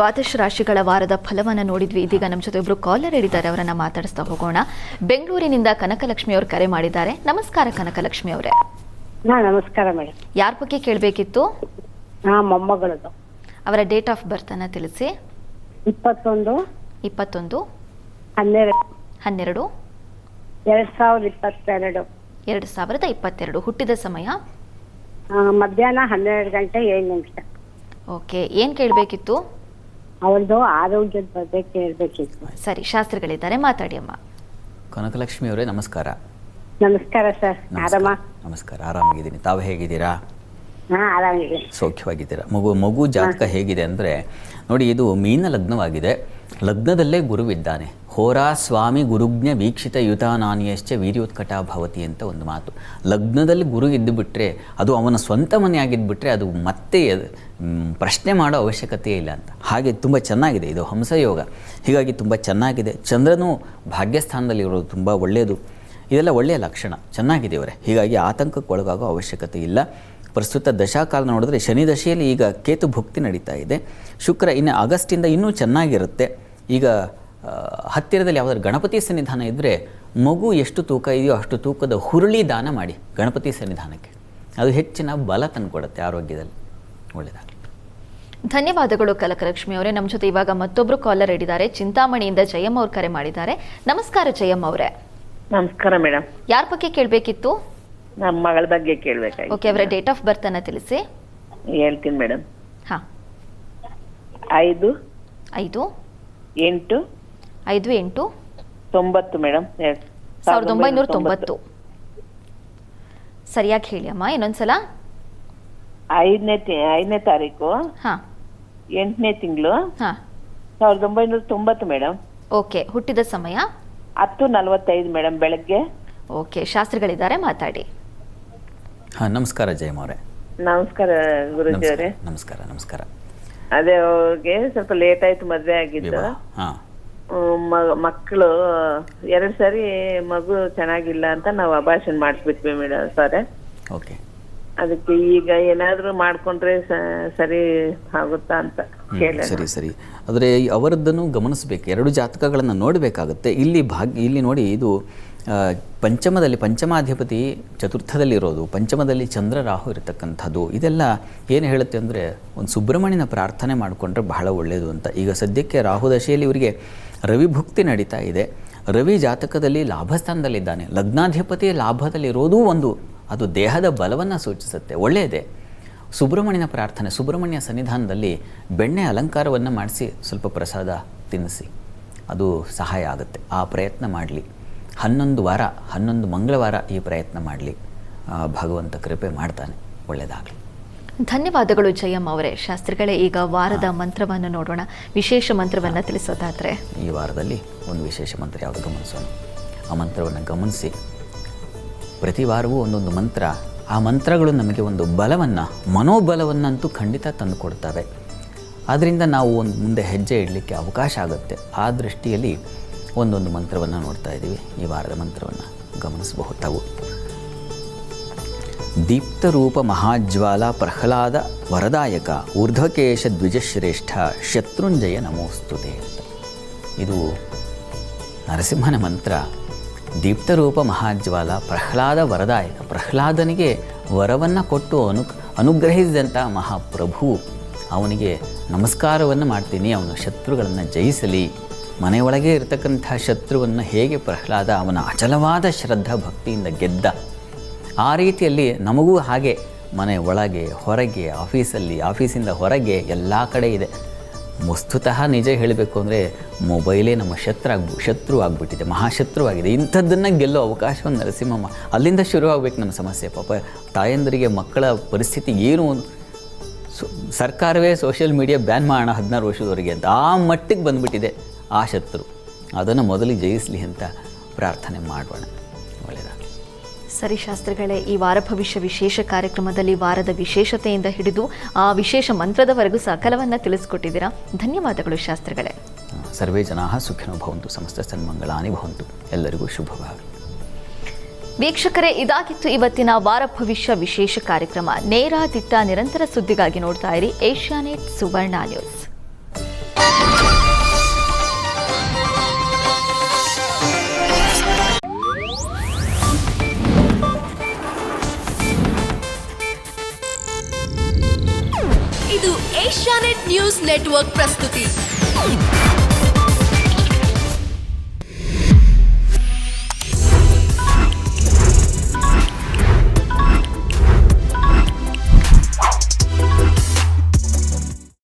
ದ್ವಾದಶ ರಾಶಿಗಳ ವಾರದ ಫಲವನ್ನು ನೋಡಿದ್ವಿ. ಇದೀಗ ನಮ್ಮ ಜೊತೆ ಒಬ್ರು ಕಾಲರ್ ಇದ್ದಾರೆ, ಅವರನ್ನ ಮಾತಾಡಿಸ್ತಾ ಹೋಗೋಣ. ಬೆಂಗಳೂರಿನಿಂದ ಕನಕಲಕ್ಷ್ಮಿ ಅವರು ಕರೆ ಮಾಡಿದ್ದಾರೆ. ನಮಸ್ಕಾರ ಕನಕಲಕ್ಷ್ಮಿ ಅವರೇ. ನಮಸ್ಕಾರ ಮೇಡಮ್. ಯಾರ ಬಗ್ಗೆ ಕೇಳಬೇಕಿತ್ತು? ಮೊಮ್ಮಗಳದು. ಅವರ ಡೇಟ್ ಆಫ್ ಬರ್ತ್ ಅನ್ನ ತಿಳಿಸಿ. 21 12 12 2022. 2022. ಹುಟ್ಟಿದ ಸಮಯ ಮಧ್ಯಾಹ್ನ 12:07. ಓಕೆ, ಏನ್ ಕೇಳಬೇಕಿತ್ತು? ಅವಳದು ಆರೋಗ್ಯದ ಬಗ್ಗೆ ಕೇಳಬೇಕಿತ್ತು. ಸರಿ, ಶಾಸ್ತ್ರಿಗಳಿದ್ದಾರೆ, ಮಾತಾಡಿ ಅಮ್ಮ. ಕನಕಲಕ್ಷ್ಮಿ ಅವರೇ ನಮಸ್ಕಾರ. ನಮಸ್ಕಾರ ಸರ್. ಆರಾಮ? ನಮಸ್ಕಾರ, ಆರಾಮಾಗಿದ್ದೀನಿ. ತಾವು ಹೇಗಿದ್ದೀರಾ? ಆರಾಮಿದೆ. ಸೌಖ್ಯವಾಗಿದ್ದೀರಾ? ಮಗು ಜಾತಕ ಹೇಗಿದೆ ಅಂದರೆ ನೋಡಿ, ಇದು ಮೀನ ಲಗ್ನವಾಗಿದೆ. ಲಗ್ನದಲ್ಲೇ ಗುರುವಿದ್ದಾನೆ. ಹೋರಾ ಸ್ವಾಮಿ ಗುರುಜ್ಞ ವೀಕ್ಷಿತ ಯುತಾನಾನಿಯಶ್ಚ ವೀರ್ಯೋತ್ಕಟ ಭವತಿ ಅಂತ ಒಂದು ಮಾತು. ಲಗ್ನದಲ್ಲಿ ಗುರು ಇದ್ದು ಬಿಟ್ಟರೆ, ಅದು ಅವನ ಸ್ವಂತ ಮನೆ ಆಗಿದ್ದುಬಿಟ್ರೆ ಅದು ಮತ್ತೆ ಪ್ರಶ್ನೆ ಮಾಡೋ ಅವಶ್ಯಕತೆ ಇಲ್ಲ ಅಂತ. ಹಾಗೆ ತುಂಬ ಚೆನ್ನಾಗಿದೆ ಇದು ಹಂಸಯೋಗ. ಹೀಗಾಗಿ ತುಂಬ ಚೆನ್ನಾಗಿದೆ. ಚಂದ್ರನೂ ಭಾಗ್ಯಸ್ಥಾನದಲ್ಲಿ ಇರೋದು ತುಂಬ ಒಳ್ಳೆಯದು. ಇದೆಲ್ಲ ಒಳ್ಳೆಯ ಲಕ್ಷಣ, ಚೆನ್ನಾಗಿದೆ ಇವರೇ. ಹೀಗಾಗಿ ಆತಂಕಕ್ಕೆ ಒಳಗಾಗೋ ಅವಶ್ಯಕತೆ ಇಲ್ಲ. ಪ್ರಸ್ತುತ ದಶಾಕಾಲ ನೋಡಿದ್ರೆ ಶನಿ ದಶೆಯಲ್ಲಿ ಈಗ ಕೇತು ಭುಕ್ತಿ ನಡೀತಾ ಇದೆ. ಶುಕ್ರ ಇನ್ನು ಆಗಸ್ಟಿಂದ ಇನ್ನೂ ಚೆನ್ನಾಗಿರುತ್ತೆ. ಈಗ ಹತ್ತಿರದಲ್ಲಿ ಯಾವುದಾದ್ರು ಗಣಪತಿ ಸನ್ನಿಧಾನ ಇದ್ದರೆ ಮಗು ಎಷ್ಟು ತೂಕ ಇದೆಯೋ ಅಷ್ಟು ತೂಕದ ಹುರುಳಿ ದಾನ ಮಾಡಿ ಗಣಪತಿ ಸನ್ನಿಧಾನಕ್ಕೆ. ಅದು ಹೆಚ್ಚಿನ ಬಲ ತಂದುಕೊಡುತ್ತೆ ಆರೋಗ್ಯದಲ್ಲಿ. ಒಳ್ಳೆಯದಾಗಲಿ. ಧನ್ಯವಾದಗಳು ಕನಕಲಕ್ಷ್ಮಿ ಅವರೇ. ನಮ್ಮ ಜೊತೆ ಇವಾಗ ಮತ್ತೊಬ್ರು ಕಾಲರ್ ಇದ್ದಾರೆ. ಚಿಂತಾಮಣಿಯಿಂದ ಜಯಮ್ಮ ಅವ್ರು ಕರೆ ಮಾಡಿದ್ದಾರೆ. ನಮಸ್ಕಾರ ಜಯಮ್ಮ ಅವರೇ. ನಮಸ್ಕಾರ ಮೇಡಮ್. ಯಾರ ಬಗ್ಗೆ ಕೇಳಬೇಕಿತ್ತು? ನಮ್ಮ ಮಗಳ ಬಗ್ಗೆ ಕೇಳಬೇಕಾಗಿತ್ತು. ಓಕೆ, ಅವರ ಡೇಟ್ ಆಫ್ ಬರ್ತ್ ಅನ್ನ ತಿಳಿಸಿ. ಹೇಳ್ತೀನಿ ಮೇಡಮ್. ಹಾ, 5 5 8 5 8 90 ಮೇಡಮ್. 1990. ಸರಿಯಾಗಿ ಹೇಳಿ ಅಮ್ಮ ಇನ್ನೊಂದ್ಸಲ. 5ನೇ ತಾರೀಕು ಹಾ 8ನೇ ತಿಂಗಳು ಹಾ 1990 ಮೇಡಮ್. ಓಕೆ, ಹುಟ್ಟಿದ ಸಮಯ 10:45 ಮೇಡಮ್ ಬೆಳಗ್ಗೆ. ಓಕೆ, ಶಾಸ್ತ್ರಿಗಳಿದ್ದಾರೆ, ಮಾತಾಡಿ. ಹಾಂ, ನಮಸ್ಕಾರ ಜಯಮ್ಮ ಅವರೇ. ನಮಸ್ಕಾರ ಗುರುಜಿ ಅವರೇ. ನಮಸ್ಕಾರ ನಮಸ್ಕಾರ. ಅದೇ ಅವ್ರಿಗೆ ಸ್ವಲ್ಪ ಲೇಟ್ ಆಯ್ತು ಮದ್ವೆ ಆಗಿದ್ದು. ಹಾಂ, ಮಕ್ಕಳು 2 ಸರಿ ಮಗು ಚೆನ್ನಾಗಿಲ್ಲ ಅಂತ ನಾವು ಅಭಾಷಣ ಮಾಡಿಸ್ಬಿಟ್ವಿ ಮೇಡಮ್ ಸರ್. ಓಕೆ. ಅದಕ್ಕೆ ಈಗ ಏನಾದ್ರೂ ಮಾಡ್ಕೊಂಡ್ರೆ ಸರಿ ಆಗುತ್ತಾ ಅಂತ ಕೇಳ. ಸರಿ. ಆದರೆ ಅವರದ್ದನ್ನು ಗಮನಿಸಬೇಕು. 2 ಜಾತಕಗಳನ್ನು ನೋಡಬೇಕಾಗುತ್ತೆ. ಇಲ್ಲಿ ನೋಡಿ, ಇದು ಪಂಚಮಾಧಿಪತಿ ಚತುರ್ಥದಲ್ಲಿರೋದು, ಪಂಚಮದಲ್ಲಿ ಚಂದ್ರ ರಾಹು ಇರತಕ್ಕಂಥದ್ದು. ಇದೆಲ್ಲ ಏನು ಹೇಳುತ್ತೆ ಅಂದರೆ, ಒಂದು ಸುಬ್ರಹ್ಮಣ್ಯನ ಪ್ರಾರ್ಥನೆ ಮಾಡಿಕೊಂಡ್ರೆ ಬಹಳ ಒಳ್ಳೆಯದು ಅಂತ. ಈಗ ಸದ್ಯಕ್ಕೆ ರಾಹು ದಶೆಯಲ್ಲಿ ಇವರಿಗೆ ರವಿ ಭುಕ್ತಿ ನಡೀತಾ ಇದೆ. ರವಿ ಜಾತಕದಲ್ಲಿ ಲಾಭಸ್ಥಾನದಲ್ಲಿದ್ದಾನೆ. ಲಗ್ನಾಧಿಪತಿ ಲಾಭದಲ್ಲಿರೋದು ಅದು ದೇಹದ ಬಲವನ್ನು ಸೂಚಿಸುತ್ತೆ, ಒಳ್ಳೆಯದೇ. ಸುಬ್ರಹ್ಮಣ್ಯನ ಪ್ರಾರ್ಥನೆ, ಸುಬ್ರಹ್ಮಣ್ಯ ಸನ್ನಿಧಾನದಲ್ಲಿ ಬೆಣ್ಣೆ ಅಲಂಕಾರವನ್ನು ಮಾಡಿಸಿ ಸ್ವಲ್ಪ ಪ್ರಸಾದ ತಿನ್ನಿಸಿ, ಅದು ಸಹಾಯ ಆಗುತ್ತೆ. ಆ ಪ್ರಯತ್ನ ಮಾಡಲಿ. 11 ಮಂಗಳವಾರ ಈ ಪ್ರಯತ್ನ ಮಾಡಲಿ. ಭಗವಂತ ಕೃಪೆ ಮಾಡ್ತಾನೆ. ಒಳ್ಳೆಯದಾಗಲಿ. ಧನ್ಯವಾದಗಳು ಜಯಮ್ಮ ಅವರೇ. ಶಾಸ್ತ್ರಿಗಳೇ, ಈಗ ವಾರದ ಮಂತ್ರವನ್ನು ನೋಡೋಣ. ವಿಶೇಷ ಮಂತ್ರವನ್ನು ತಿಳಿಸೋದಾದರೆ ಈ ವಾರದಲ್ಲಿ ಒಂದು ವಿಶೇಷ ಮಂತ್ರ ಯಾವುದು ಗಮನಿಸೋಣ. ಆ ಮಂತ್ರವನ್ನು ಗಮನಿಸಿ. ಪ್ರತಿ ವಾರವೂ ಒಂದೊಂದು ಮಂತ್ರ. ಆ ಮಂತ್ರಗಳು ನಮಗೆ ಒಂದು ಬಲವನ್ನು, ಮನೋಬಲವನ್ನಂತೂ ಖಂಡಿತ ತಂದು ಕೊಡ್ತವೆ. ಆದ್ದರಿಂದ ನಾವು ಮುಂದೆ ಹೆಜ್ಜೆ ಇಡಲಿಕ್ಕೆ ಅವಕಾಶ ಆಗುತ್ತೆ. ಆ ದೃಷ್ಟಿಯಲ್ಲಿ ಒಂದೊಂದು ಮಂತ್ರವನ್ನು ನೋಡ್ತಾ ಇದ್ದೀವಿ. ಈ ವಾರದ ಮಂತ್ರವನ್ನು ಗಮನಿಸಬಹುದು ತಾವು. ದೀಪ್ತರೂಪ ಮಹಾಜ್ವಾಲ ಪ್ರಹ್ಲಾದ ವರದಾಯಕ ಊರ್ಧ್ವಕೇಶ ದ್ವಿಜಶ್ರೇಷ್ಠ ಶತ್ರುಂಜಯ ನಮೋಸ್ತುತೆ ಅಂತ. ಇದು ನರಸಿಂಹನ ಮಂತ್ರ. ದೀಪ್ತರೂಪ ಮಹಾಜ್ವಾಲ ಪ್ರಹ್ಲಾದ ವರದಾಯಕ. ಪ್ರಹ್ಲಾದನಿಗೆ ವರವನ್ನು ಕೊಟ್ಟು ಅನುಗ್ರಹಿಸಿದಂಥ ಮಹಾಪ್ರಭು, ಅವನಿಗೆ ನಮಸ್ಕಾರವನ್ನು ಮಾಡ್ತೀನಿ. ಅವನ ಶತ್ರುಗಳನ್ನು ಜಯಿಸಲಿ. ಮನೆಯೊಳಗೆ ಇರತಕ್ಕಂಥ ಶತ್ರುವನ್ನು ಹೇಗೆ ಪ್ರಹ್ಲಾದ ಅವನ ಅಚಲವಾದ ಶ್ರದ್ಧಾ ಭಕ್ತಿಯಿಂದ ಗೆದ್ದ, ಆ ರೀತಿಯಲ್ಲಿ ನಮಗೂ ಹಾಗೆ ಮನೆ ಒಳಗೆ ಹೊರಗೆ, ಆಫೀಸಿಂದ ಹೊರಗೆ ಎಲ್ಲ ಕಡೆ ಇದೆ. ವಸ್ತುತಃ ನಿಜ ಹೇಳಬೇಕು ಅಂದರೆ ಮೊಬೈಲೇ ನಮ್ಮ ಶತ್ರು ಆಗಿಬಿಟ್ಟಿದೆ, ಮಹಾಶತ್ರುವಾಗಿದೆ. ಇಂಥದ್ದನ್ನು ಗೆಲ್ಲೋ ಅವಕಾಶವನ್ನು ನರಸಿಂಹಮ್ಮ, ಅಲ್ಲಿಂದ ಶುರುವಾಗಬೇಕು ನಮ್ಮ ಸಮಸ್ಯೆ. ಪಾಪ ತಾಯಂದರಿಗೆ ಮಕ್ಕಳ ಪರಿಸ್ಥಿತಿ ಏನು, ಸರ್ಕಾರವೇ ಸೋಷಿಯಲ್ ಮೀಡಿಯಾ ಬ್ಯಾನ್ ಮಾಡೋಣ 16 ವರ್ಷದವರೆಗೆ ಅಂತ, ಆ ಮಟ್ಟಿಗೆ ಬಂದುಬಿಟ್ಟಿದೆ ಆ ಶತ್ರು. ಅದನ್ನು ಮೊದಲಿಗೆ ಜಯಿಸಲಿ ಅಂತ ಪ್ರಾರ್ಥನೆ ಮಾಡೋಣ. ಒಳ್ಳೆಯದಾಗಲಿ. ಸರಿ ಶಾಸ್ತ್ರಿಗಳೇ, ಈ ವಾರ ಭವಿಷ್ಯ ವಿಶೇಷ ಕಾರ್ಯಕ್ರಮದಲ್ಲಿ ವಾರದ ವಿಶೇಷತೆಯಿಂದ ಹಿಡಿದು ಆ ವಿಶೇಷ ಮಂತ್ರದವರೆಗೂ ಸಕಲವನ್ನು ತಿಳಿಸ್ಕೊಟ್ಟಿದ್ದೀರಾ. ಧನ್ಯವಾದಗಳು ಶಾಸ್ತ್ರಿಗಳೇ. ಸರ್ವೇ ಜನಾಃ ಸುಖಿನೋ ಭವಂತು, ಸಮಸ್ತ ಸನ್ಮಂಗಳಾನಿ ಭವಂತು. ಎಲ್ಲರಿಗೂ ಶುಭವಾಗಲಿ. ವೀಕ್ಷಕರೇ, ಇದಾಗಿತ್ತು ಇವತ್ತಿನ ವಾರ ಭವಿಷ್ಯ ವಿಶೇಷ ಕಾರ್ಯಕ್ರಮ. ನೇರ ದಿಟ್ಟ ನಿರಂತರ ಸುದ್ದಿಗಾಗಿ ನೋಡ್ತಾ ಇರಿ ಏಷ್ಯಾನೆಟ್ ಸುವರ್ಣ ನ್ಯೂಸ್. ಏಷ್ಯಾನೆಟ್ ನ್ಯೂಸ್ ನೆಟ್ವರ್ಕ್ ಪ್ರಸ್ತುತಿ.